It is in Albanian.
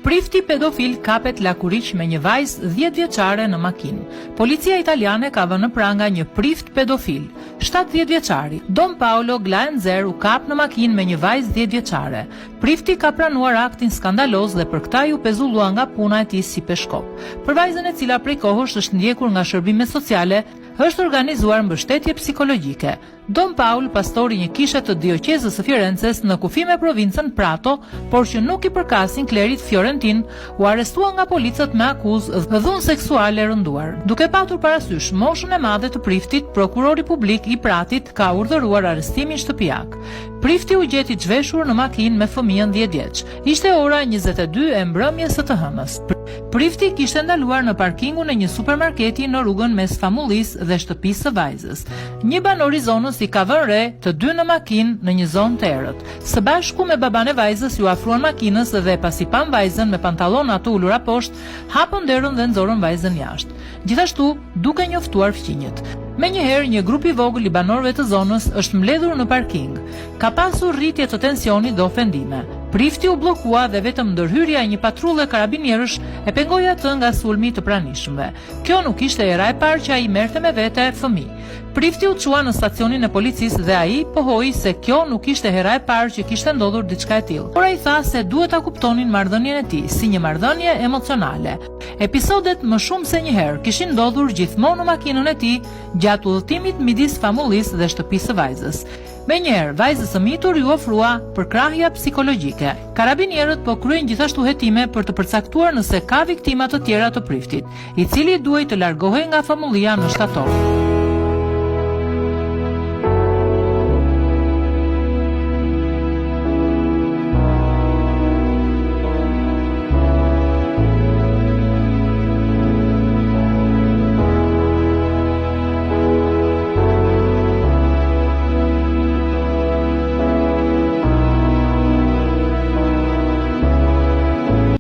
Prifti pedofil kapet lakuriq me një vajzë 10 vjeçare në makinë. Policia italiane ka vënë në pranga një prift pedofil, 70 vjeçari. Don Paolo Glaenzer u kap në makinë me një vajzë 10 vjeçare. Prifti ka pranuar aktin skandaloz dhe për këtë u pezullua nga puna e tij si peshkop. Për vajzën e cila prej kohësh është ndjekur nga shërbimet sociale, është organizuar mbështetje psikologjike. Don Paul, pastori një kishe të dioqezës së Firences në kufi me provincën Prato, por që nuk i përkasin klerit fiorentin, u arrestua nga policët me akuzë dhunë seksuale rënduar. Duke patur parasysh moshën e madhe të priftit, prokurori publik i Pratit ka urdhëruar arrestimin shtëpiak. Prifti u gjeti zhveshur në makinë me fëmijën 10 vjeç. Ishte ora 22 e mbrëmjes së të hënës. Prifti kishte ndaluar në parkingun e një supermarketi në rrugën mes famullisë dhe shtëpisë së vajzës. Një banor i zonës i ka vënë re të dy në makinë në një zonë të errët. Së bashku me baban e vajzës ju afruan makinës dhe pasi pan vajzën me pantallona të ulura poshtë, hapën derën dhe nxorën vajzën jashtë. Gjithashtu, duke njoftuar fqinjet. Menjëherë, një grup i vogël i banorëve të zonës është mbledhur në parking. Ka pasur rritje të tensionit dhe ofendime. Prifti u bllokua dhe vetëm ndërhyrja e një patrulle karabinierësh e pengoi atë nga sulmi të pranishmëve. Kjo nuk ishte era e parë që ai merrte me vete fëmijë. Prifti u çua në stacionin e policisë dhe ai pohoi se kjo nuk ishte hera e parë që kishte ndodhur diçka e tillë. Por ai tha se duhet ta kuptonin marrëdhënien e tij si një marrëdhënie emocionale. Episodet më shumë se një herë kishin ndodhur gjithmonë në makinën e tij gjatë udhëtimit midis famullisë dhe shtëpisë së vajzës. Menjëherë, vajzës së mitur ju ofrua përkrahja psikologjike. Karabinierët po kryejnë gjithashtu hetime për të përcaktuar nëse ka viktima të tjera të priftit, i cili duhej të largohej nga famullia në shtator.